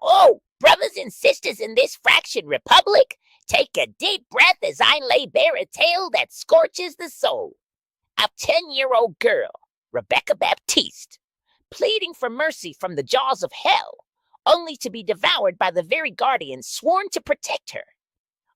Oh, brothers and sisters in this fractured republic, take a deep breath as I lay bare a tale that scorches the soul. A 10-year-old girl, Rebekah Baptiste, pleading for mercy from the jaws of hell, only to be devoured by the very guardians sworn to protect her.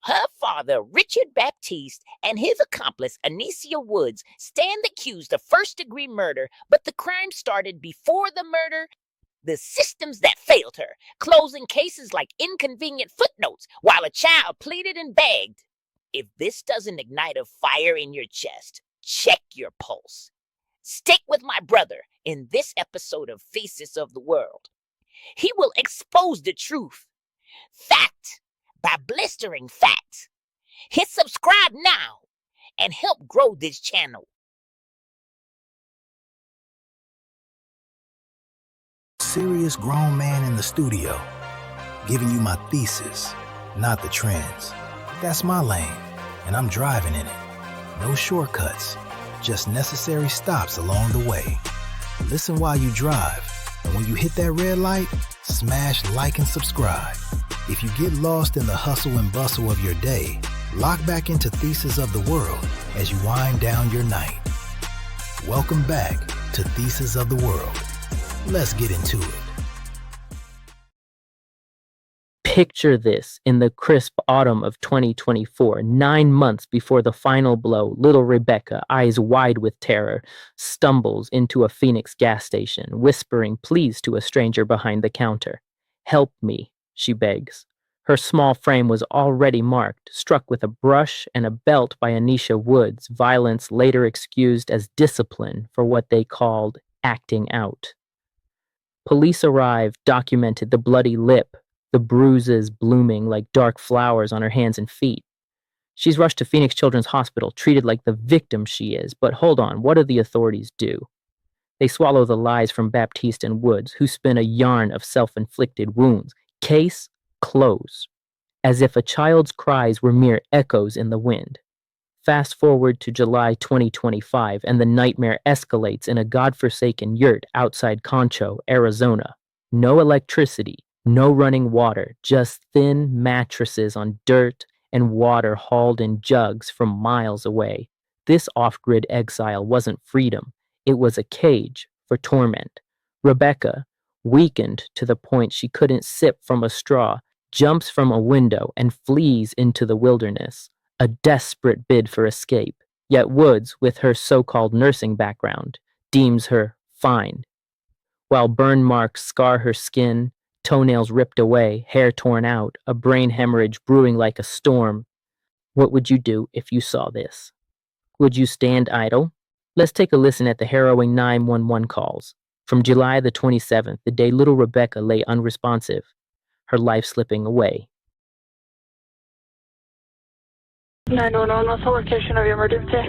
Her father, Richard Baptiste, and his accomplice, Anicia Woods, stand accused of first-degree murder, but the crime started before the murder. The systems that failed her, closing cases like inconvenient footnotes while a child pleaded and begged. If this doesn't ignite a fire in your chest, check your pulse. Stick with my brother in this episode of Thesis of the World. He will expose the truth, fact by blistering facts. Hit subscribe now and help grow this channel. Serious grown man in the studio, giving you my thesis, not the trends. That's my lane, and I'm driving in it. No shortcuts, just necessary stops along the way. Listen while you drive, and when you hit that red light, smash like and subscribe. If you get lost in the hustle and bustle of your day, lock back into Thesis of the World as you wind down your night. Welcome back to Thesis of the World. Let's get into it. Picture this in the crisp autumn of 2024, 9 months before the final blow. Little Rebekah, eyes wide with terror, stumbles into a Phoenix gas station, whispering please to a stranger behind the counter. "Help me," she begs. Her small frame was already marked, struck with a brush and a belt by Anicia Woods, violence later excused as discipline for what they called acting out. Police arrived, documented the bloody lip, the bruises blooming like dark flowers on her hands and feet. She's rushed to Phoenix Children's Hospital, treated like the victim she is. But hold on, what do the authorities do? They swallow the lies from Baptiste and Woods, who spin a yarn of self-inflicted wounds. Case closed, as if a child's cries were mere echoes in the wind. Fast forward to July 2025, and the nightmare escalates in a godforsaken yurt outside Concho, Arizona. No electricity, no running water, just thin mattresses on dirt and water hauled in jugs from miles away. This off-grid exile wasn't freedom. It was a cage for torment. Rebekah, weakened to the point she couldn't sip from a straw, jumps from a window and flees into the wilderness. A desperate bid for escape. Yet Woods, with her so-called nursing background, deems her fine. While burn marks scar her skin, toenails ripped away, hair torn out, a brain hemorrhage brewing like a storm. What would you do if you saw this? Would you stand idle? Let's take a listen at the harrowing 911 calls. From July the 27th, the day little Rebekah lay unresponsive, her life slipping away. 911, what's the location of your emergency?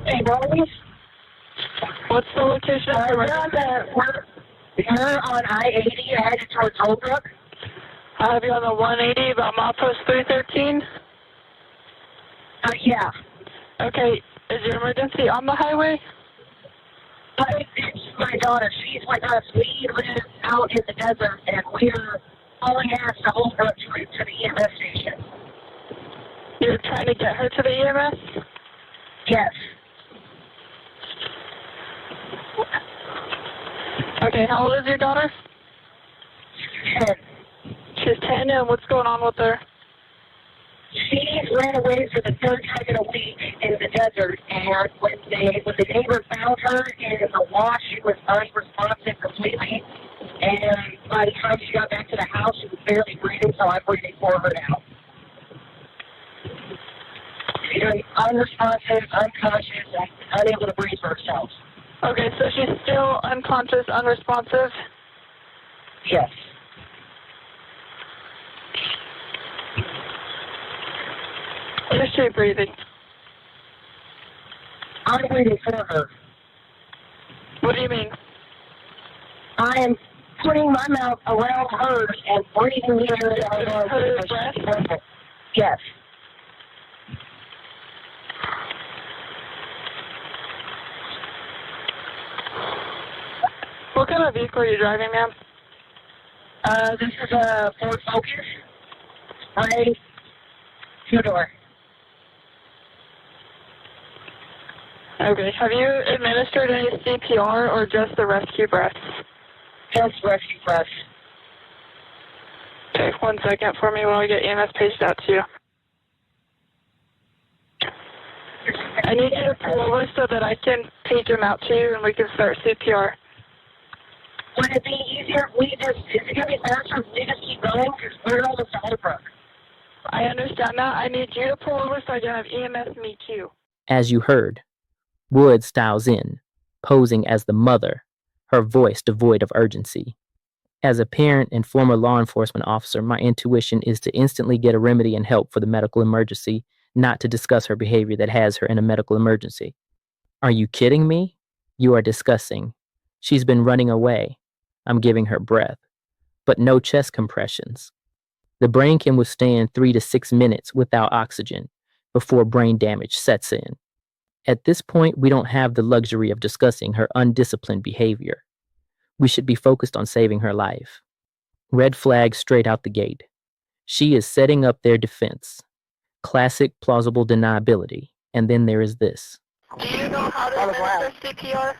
Hey, Rose. What's the location of your emergency? We're on I-80 headed towards Holbrook. I have you on the 180 about milepost 313. Yeah. Okay, is your emergency on the highway? It's my daughter. She's with us. We live out in the desert, and we're hauling ass to Holbrook to the EMS station. You're trying to get her to the EMS? Yes. Okay, how old is your daughter? 10. She's 10, and what's going on with her? She ran away for the third time in a week in the desert, and when the neighbor found her in the wash, she was unresponsive completely. And by the time she got back to the house, she was barely breathing, so I'm breathing for her now. She's unresponsive, unconscious, and unable to breathe for herself. Okay, so she's still unconscious, unresponsive? Yes. Is she breathing? I'm breathing for her. What do you mean? I am putting my mouth around hers and breathing the air down her breath? Yes. What kind of vehicle are you driving, ma'am? This is a Ford Focus. Spray. Two-door. Okay. Have you administered any CPR or just the rescue breaths? Just rescue breaths. Okay, 1 second for me while I get EMS paged out to you. I need you to pull over so that I can page him out to you and we can start CPR. Would it be easier if we just, is it going to be faster if we just keep going? Because we're almost to Holbrook. I understand that. I need you to pull over so I can have EMS meet you. As you heard, Wood styles in, posing as the mother, her voice devoid of urgency. As a parent and former law enforcement officer, my intuition is to instantly get a remedy and help for the medical emergency, not to discuss her behavior that has her in a medical emergency. Are you kidding me? You are discussing. She's been running away. I'm giving her breath, but no chest compressions. The brain can withstand 3 to 6 minutes without oxygen before brain damage sets in. At this point, we don't have the luxury of discussing her undisciplined behavior. We should be focused on saving her life. Red flag straight out the gate. She is setting up their defense. Classic plausible deniability. And then there is this. Do you know how to administer CPR?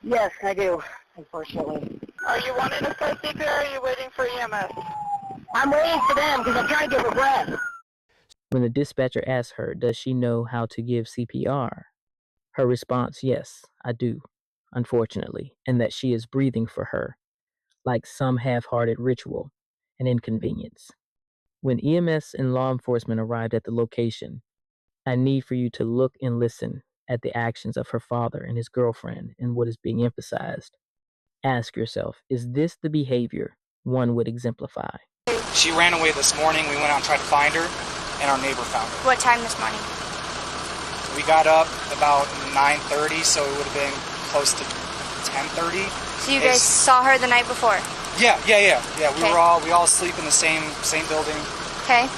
Yes, I do, unfortunately. Are you wanting to start CPR or are you waiting for EMS? I'm waiting for them because I'm trying to get her breath. When the dispatcher asks her, does she know how to give CPR? Her response, yes, I do, unfortunately, and that she is breathing for her, like some half-hearted ritual, an inconvenience. When EMS and law enforcement arrived at the location, I need for you to look and listen at the actions of her father and his girlfriend and what is being emphasized. Ask yourself, is this the behavior one would exemplify? She ran away this morning. We went out and tried to find her, and our neighbor found her. What time this morning? We got up about 9:30, so it would have been close to 10:30. So you guys saw her the night before? Yeah. Okay. We all sleep in the same building. Okay.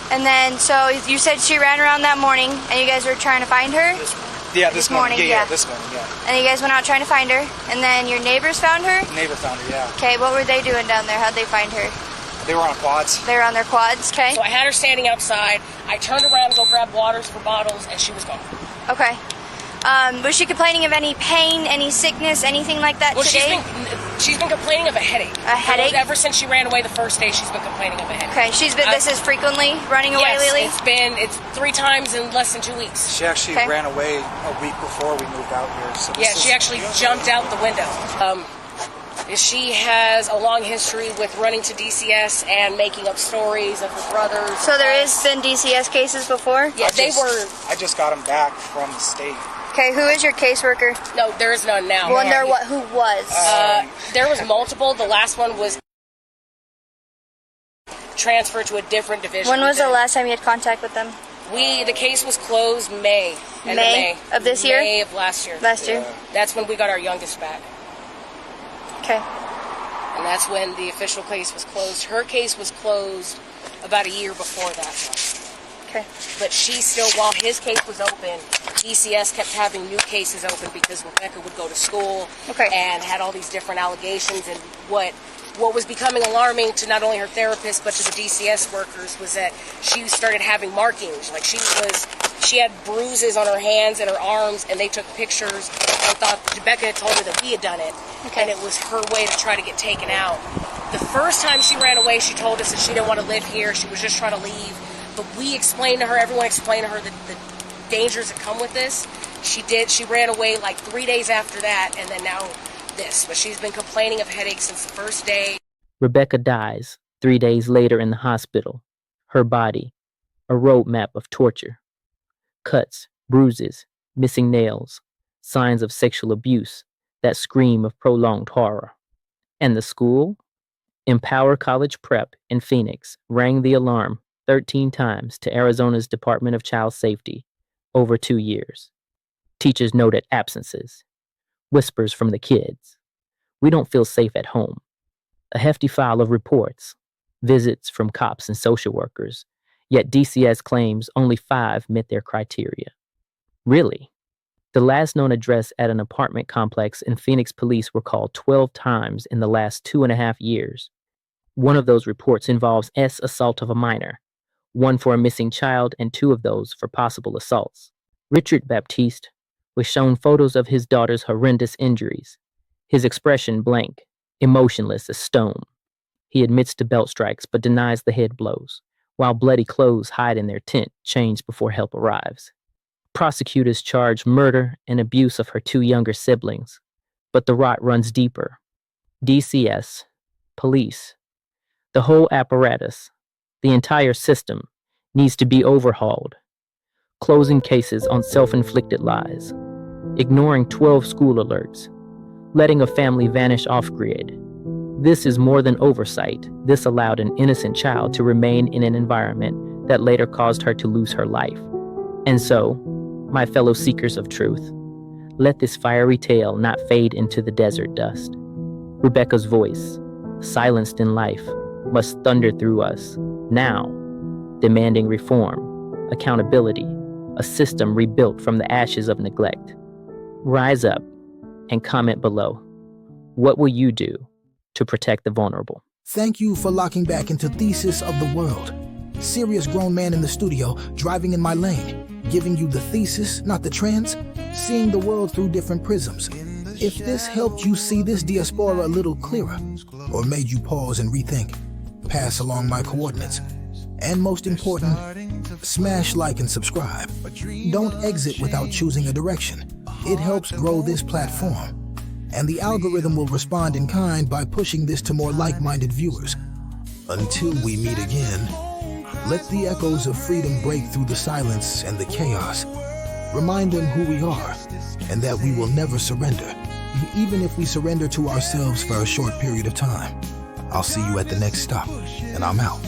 And then, so you said she ran around that morning, and you guys were trying to find her? This morning. Yeah, this morning, yeah. And you guys went out trying to find her, and then your neighbors found her? Neighbor found her, yeah. Okay, what were they doing down there? How'd they find her? They were on quads. They were on their quads, okay? So I had her standing outside. I turned around to go grab waters for bottles, and she was gone. Okay. Was she complaining of any pain, any sickness, anything like that today? She's been complaining of a headache. A headache? Ever since she ran away the first day, she's been complaining of a headache. Okay, this is frequently running away lately? It's 3 times in less than 2 weeks. She actually ran away a week before we moved out here. So she actually jumped out the window. She has a long history with running to DCS and making up stories of her brothers. So there has been DCS cases before? Yeah, I just got them back from the state. Okay, who is your caseworker? No, there is none now. Well, who was? There was multiple. The last one was transferred to a different division. When was the last time you had contact with them? The case was closed May of this year? May of last year. Last year? That's when we got our youngest back. Okay. And that's when the official case was closed. Her case was closed about a year before that. Okay. But she still, while his case was open, DCS kept having new cases open because Rebekah would go to school and had all these different allegations. And what was becoming alarming to not only her therapist but to the DCS workers was that she started having markings. Like she had bruises on her hands and her arms, and they took pictures and thought Rebekah had told her that we had done it. Okay. And it was her way to try to get taken out. The first time she ran away, she told us that she didn't want to live here. She was just trying to leave. But we explained to her, everyone explained to her the dangers that come with this. She did. She ran away like 3 days after that, and then now this. But she's been complaining of headaches since the first day. Rebekah dies 3 days later in the hospital. Her body, a roadmap of torture. Cuts, bruises, missing nails, signs of sexual abuse that scream of prolonged horror. And the school? Empower College Prep in Phoenix rang the alarm 13 times to Arizona's Department of Child Safety over 2 years. Teachers noted absences. Whispers from the kids. We don't feel safe at home. A hefty file of reports. Visits from cops and social workers. Yet DCS claims only 5 met their criteria. Really? The last known address at an apartment complex in Phoenix police were called 12 times in the last 2.5 years. One of those reports involves assault of a minor, one for a missing child and 2 of those for possible assaults. Richard Baptiste was shown photos of his daughter's horrendous injuries, his expression blank, emotionless as stone. He admits to belt strikes but denies the head blows, while bloody clothes hide in their tent, changed before help arrives. Prosecutors charge murder and abuse of her 2 younger siblings, but the rot runs deeper. DCS, police, the whole apparatus, the entire system needs to be overhauled. Closing cases on self-inflicted lies, ignoring 12 school alerts, letting a family vanish off-grid. This is more than oversight. This allowed an innocent child to remain in an environment that later caused her to lose her life. And so, my fellow seekers of truth, let this fiery tale not fade into the desert dust. Rebekah's voice, silenced in life, must thunder through us, now, demanding reform, accountability, a system rebuilt from the ashes of neglect. Rise up and comment below. What will you do to protect the vulnerable? Thank you for locking back into Thesis of the World. Serious grown man in the studio, driving in my lane, giving you the thesis, not the trends, seeing the world through different prisms. If this helped you see this diaspora a little clearer, or made you pause and rethink, pass along my coordinates. And most important, smash like and subscribe. Don't exit without choosing a direction. It helps grow this platform. And the algorithm will respond in kind by pushing this to more like-minded viewers. Until we meet again, let the echoes of freedom break through the silence and the chaos. Remind them who we are, and that we will never surrender, even if we surrender to ourselves for a short period of time. I'll see you at the next stop, and I'm out.